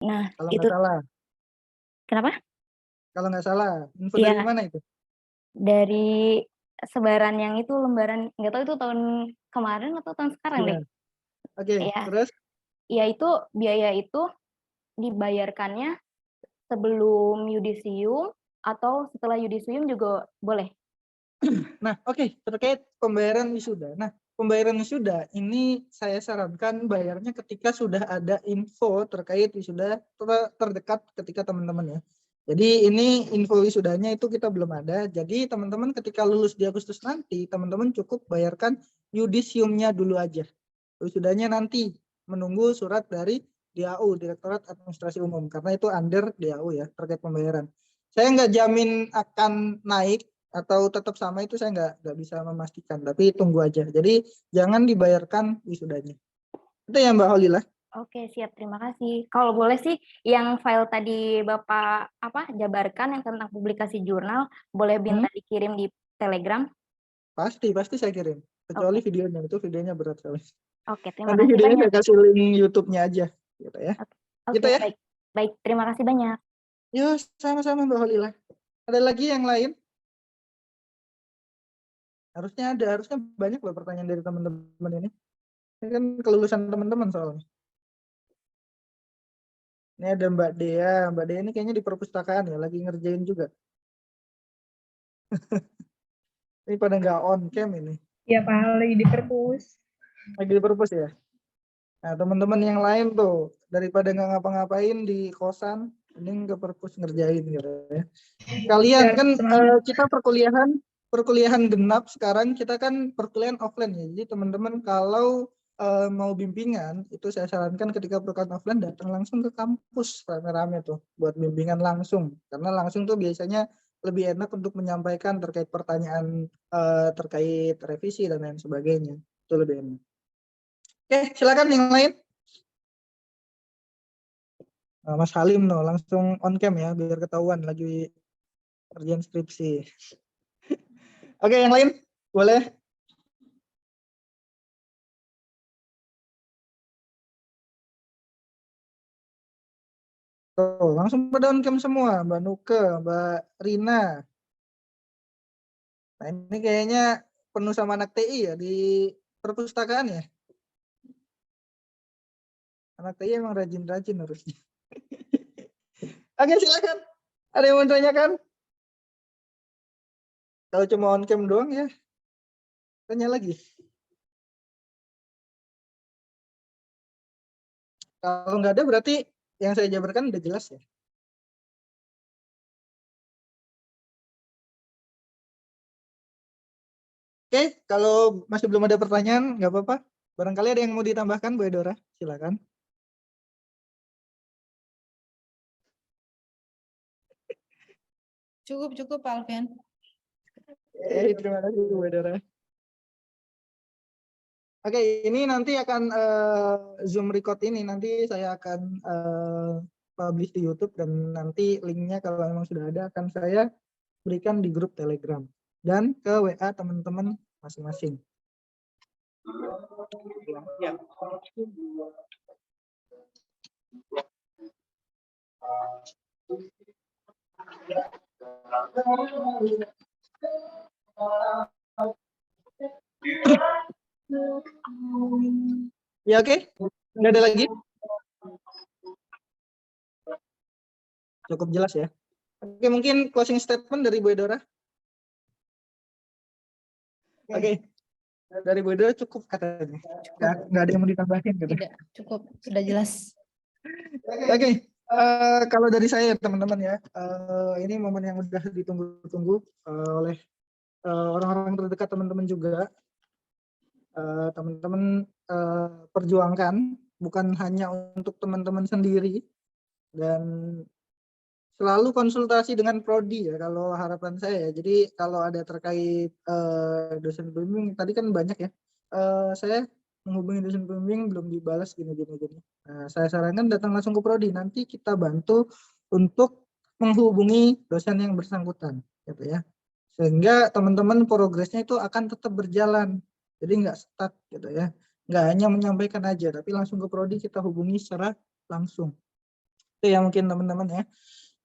Nah, Kalau itu nggak salah. kenapa? Kalau nggak salah. Info dari Iya, mana itu? dari sebaran yang itu lembaran, nggak tahu itu tahun kemarin atau tahun sekarang Iya. deh. Oke, Ya, terus? ya itu biaya itu dibayarkannya sebelum yudisium atau setelah yudisium juga boleh. Nah, oke, terkait pembayaran wisuda. Nah, pembayaran wisuda ini saya sarankan bayarnya ketika sudah ada info terkait wisuda terdekat ketika teman-teman ya. Jadi ini info wisudanya itu kita belum ada. Jadi teman-teman ketika lulus di Agustus nanti, teman-teman cukup bayarkan yudisiumnya dulu aja. Wisudanya nanti menunggu surat dari DAU, Direktorat Administrasi Umum, karena itu under DAU ya terkait pembayaran. Saya nggak jamin akan naik atau tetap sama, itu saya nggak bisa memastikan, tapi tunggu aja. Jadi jangan dibayarkan wisudanya. Itu ya Mbak Holila. Oke, siap. Terima kasih. Kalau boleh sih, yang file tadi Bapak jabarkan yang tentang publikasi jurnal, boleh minta dikirim di Telegram? Pasti saya kirim. Kecuali Oke, videonya, itu videonya berat sekali. oke. Terima Nanti kasih videonya banyak. saya kasih link YouTube-nya aja, gitu ya. Oke, Gitu oke, ya. baik. Baik, terima kasih banyak. Yuk, sama-sama Mbak Holila. Ada lagi yang lain? Harusnya banyak loh pertanyaan dari teman-teman ini. Ini kan kelulusan teman-teman soalnya. Ini ada Mbak Dea. Mbak Dea ini kayaknya di perpustakaan ya, lagi ngerjain juga. Ini pada nggak on cam ini. Ya Pak, lagi di perpus. Lagi di perpus ya. Nah, teman-teman yang lain tuh, daripada nggak ngapa-ngapain di kosan, ini ke perpus ngerjain gitu ya. Kalian Biar kan semangat. kita perkuliahan genap sekarang, kita kan perkuliahan offline ya. Jadi teman-teman kalau mau bimbingan, itu saya sarankan ketika perkuliahan offline datang langsung ke kampus rame-rame tuh buat bimbingan langsung. Karena langsung tuh biasanya lebih enak untuk menyampaikan terkait pertanyaan terkait revisi dan lain sebagainya. Itu lebih enak. Oke, silakan yang lain. Mas Halim no, langsung on cam ya biar ketahuan lagi kerjaan skripsi. Oke, yang lain boleh. Tuh, langsung pada on cam semua, Mbak Nuke, Mbak Rina. Nah, ini kayaknya penuh sama anak TI ya di perpustakaan ya. Anak TI emang rajin-rajin harusnya. Oke, silakan. Ada yang mau tanyakan? Kalau cuma on cam doang ya, tanya lagi. Kalau nggak ada berarti yang saya jabarkan udah jelas ya. Oke, kalau masih belum ada pertanyaan, nggak apa-apa. Barangkali ada yang mau ditambahkan, Bu Edora, silakan. Cukup Pak Alfian. Terima kasih Bu Edora. Oke, ini nanti akan Zoom record ini nanti saya akan publish di YouTube dan nanti linknya kalau memang sudah ada akan saya berikan di grup Telegram dan ke WA teman-teman masing-masing. Ya. Ya oke, nggak ada lagi. Cukup jelas ya. Oke, mungkin closing statement dari Bu Edora. Oke, dari Bu Edora cukup katanya. Nggak ada yang mau ditambahin gitu. Tidak, cukup, sudah jelas. Oke, kalau dari saya teman-teman ya, ini momen yang udah ditunggu-tunggu oleh orang-orang terdekat teman-teman juga. Teman-teman perjuangkan bukan hanya untuk teman-teman sendiri dan selalu konsultasi dengan prodi ya kalau harapan saya. Jadi kalau ada terkait dosen pembimbing tadi kan banyak ya. Saya menghubungi dosen pembimbing belum dibalas gini. Nah, saya sarankan datang langsung ke prodi, nanti kita bantu untuk menghubungi dosen yang bersangkutan gitu ya. Sehingga teman-teman progresnya itu akan tetap berjalan. Jadi nggak stuck gitu ya. Nggak hanya menyampaikan aja tapi langsung ke prodi kita hubungi secara langsung. Itu ya mungkin teman-teman ya.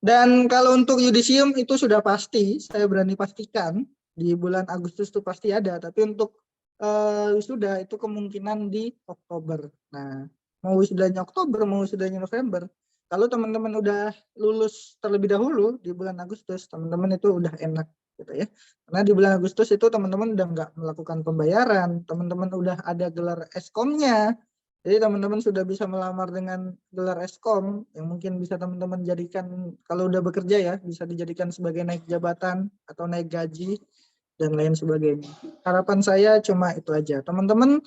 Dan kalau untuk yudisium itu sudah pasti, saya berani pastikan di bulan Agustus itu pasti ada. Tapi untuk wisuda itu kemungkinan di Oktober. Nah, mau wisudanya Oktober, mau wisudanya November. Kalau teman-teman udah lulus terlebih dahulu di bulan Agustus, teman-teman itu udah enak gitu ya. Karena di bulan Agustus itu teman-teman udah nggak melakukan pembayaran, teman-teman udah ada gelar eskomnya. Jadi teman-teman sudah bisa melamar dengan gelar eskom yang mungkin bisa teman-teman jadikan kalau udah bekerja ya, bisa dijadikan sebagai naik jabatan atau naik gaji dan lain sebagainya. Harapan saya cuma itu aja. Teman-teman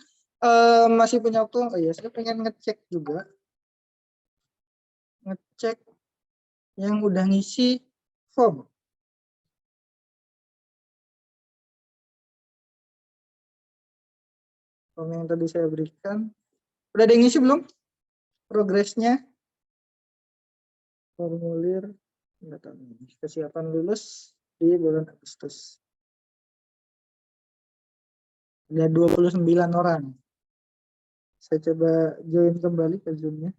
masih punya waktu. Oh iya, saya pengen ngecek juga. Ngecek yang udah ngisi form. Form yang tadi saya berikan. Udah ada yang ngisi belum? Progresnya? Formulir kesiapan lulus di bulan Agustus. Ada 29 orang. Saya coba join kembali ke Zoom-nya.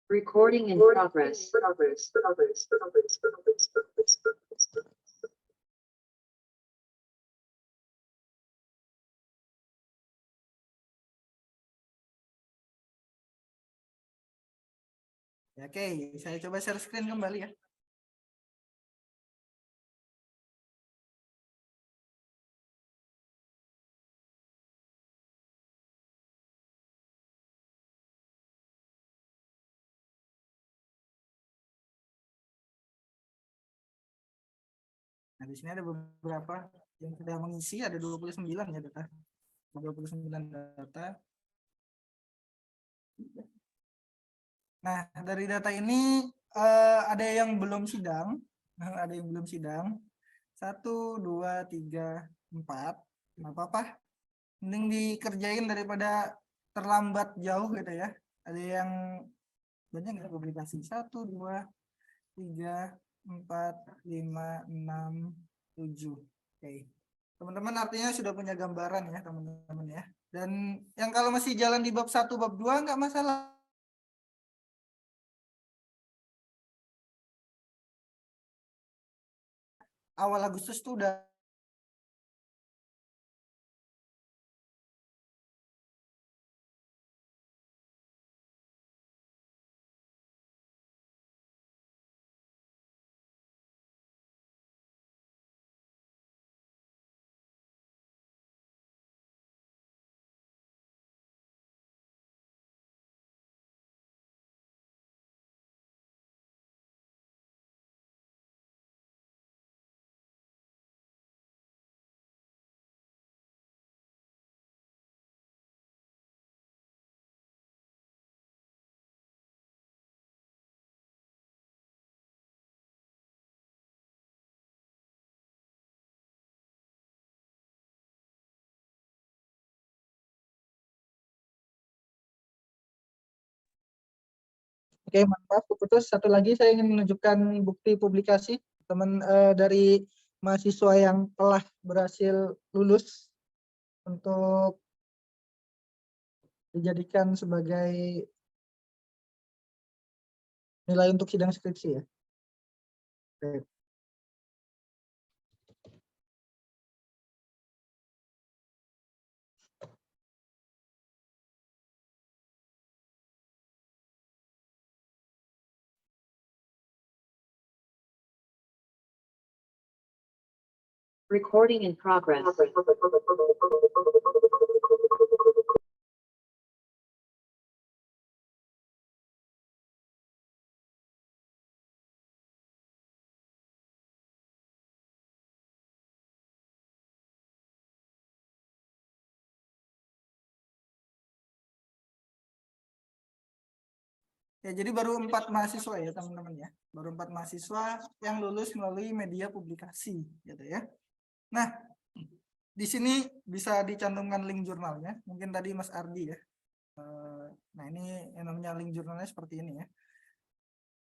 Recording in progress. Oke, saya coba share screen kembali ya. Nah, di sini ada beberapa yang sudah mengisi, ada 29 ya data. 29 data. Nah, dari data ini ada yang belum sidang. Ada yang belum sidang. 1, 2, 3, 4. Nggak apa-apa. Mending dikerjain daripada terlambat jauh gitu ya. Ada yang banyak nggak publikasi? 1, 2, 3, 4, 5, 6, 7. Oke. Teman-teman artinya sudah punya gambaran ya teman-teman ya. Dan yang kalau masih jalan di bab 1, bab 2 nggak masalah. Awal Agustus tuh udah Oke, maaf, putus. Satu lagi saya ingin menunjukkan bukti publikasi teman dari mahasiswa yang telah berhasil lulus untuk dijadikan sebagai nilai untuk sidang skripsi ya. Oke. Recording in progress. Ya, jadi baru 4 mahasiswa ya teman-teman ya. Baru 4 mahasiswa yang lulus melalui media publikasi gitu ya. Nah, di sini bisa dicantumkan link jurnalnya. Mungkin tadi Mas Ardi ya. Nah, ini yang namanya link jurnalnya seperti ini ya.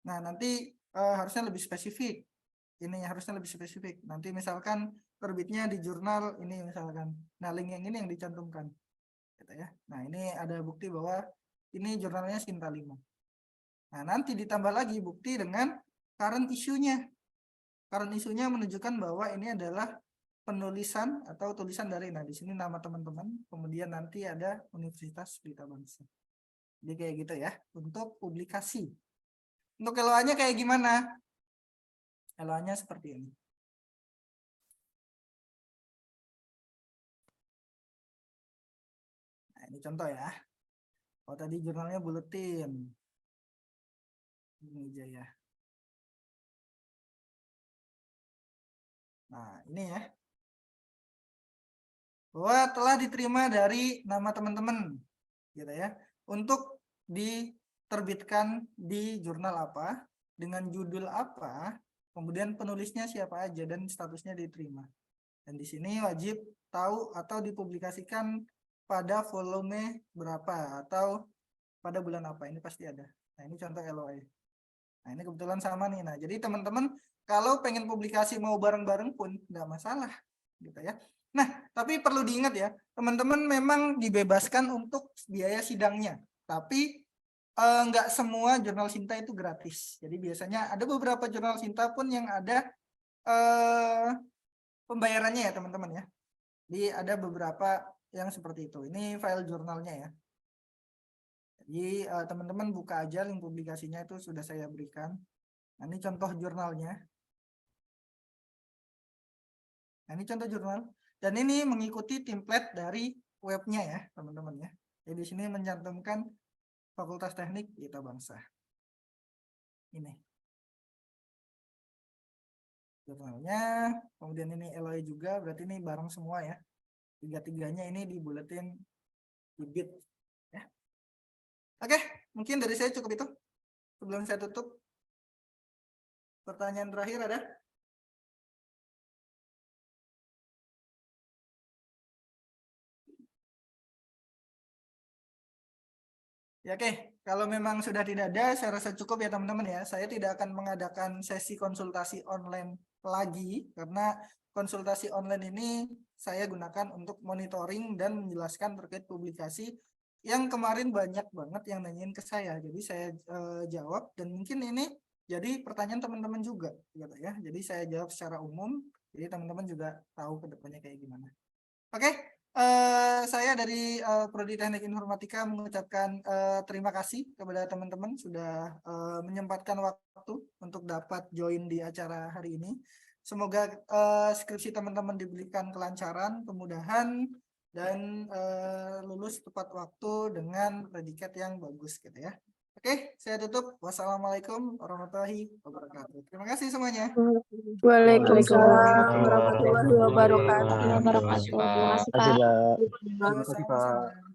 Nah, nanti harusnya lebih spesifik. ini harusnya lebih spesifik. Nanti misalkan terbitnya di jurnal ini misalkan. Nah, link yang ini yang dicantumkan. Gitu ya. Nah, ini ada bukti bahwa ini jurnalnya Sinta 5. Nah, nanti ditambah lagi bukti dengan current issue-nya. Current issue-nya menunjukkan bahwa ini adalah penulisan atau tulisan dari, nah di sini nama teman-teman, kemudian nanti ada Universitas Pelita Bangsa. Jadi kayak gitu ya, untuk publikasi. Untuk LOA-nya kayak gimana? LOA-nya seperti ini. Nah, ini contoh ya. Oh, tadi jurnalnya buletin. Ini aja ya. Nah, ini ya. Bahwa telah diterima dari nama teman-teman. Gitu ya. Untuk diterbitkan di jurnal apa, dengan judul apa, kemudian penulisnya siapa aja, dan statusnya diterima. Dan di sini wajib tahu atau dipublikasikan pada volume berapa atau pada bulan apa, ini pasti ada. Nah, ini contoh LOA. Nah, ini kebetulan sama nih. Nah, jadi teman-teman kalau pengen publikasi mau bareng-bareng pun nggak masalah, gitu ya. Nah, tapi perlu diingat ya, teman-teman memang dibebaskan untuk biaya sidangnya. Tapi nggak semua jurnal Sinta itu gratis. Jadi biasanya ada beberapa jurnal Sinta pun yang ada pembayarannya ya teman-teman ya. Jadi ada beberapa yang seperti itu. Ini file jurnalnya ya. Jadi teman-teman buka aja link publikasinya, itu sudah saya berikan. Nah, ini contoh jurnalnya. Nah, ini contoh jurnal. Dan ini mengikuti template dari webnya ya teman-teman ya. Jadi di sini mencantumkan Fakultas Teknik Pelita Bangsa. Ini jurnalnya, kemudian ini LOI juga, berarti ini bareng semua ya. Tiga-tiganya ini dibuletin di bit ya. Oke, mungkin dari saya cukup itu. Sebelum saya tutup, pertanyaan terakhir ada? Ya oke, kalau memang sudah tidak ada, saya rasa cukup ya teman-teman ya. Saya tidak akan mengadakan sesi konsultasi online lagi, karena konsultasi online ini saya gunakan untuk monitoring dan menjelaskan terkait publikasi yang kemarin banyak banget yang nanyain ke saya. Jadi saya jawab, dan mungkin ini jadi pertanyaan teman-teman juga gitu ya. Jadi saya jawab secara umum, jadi teman-teman juga tahu ke depannya kayak gimana. Oke. Saya dari Prodi Teknik Informatika mengucapkan terima kasih kepada teman-teman sudah menyempatkan waktu untuk dapat join di acara hari ini. Semoga skripsi teman-teman diberikan kelancaran, kemudahan, dan lulus tepat waktu dengan predikat yang bagus gitu ya. Oke, saya tutup. Wassalamualaikum warahmatullahi wabarakatuh. Terima kasih semuanya. Waalaikumsalam warahmatullahi wabarakatuh. Terima kasih, Pak. Terima kasih, Pak.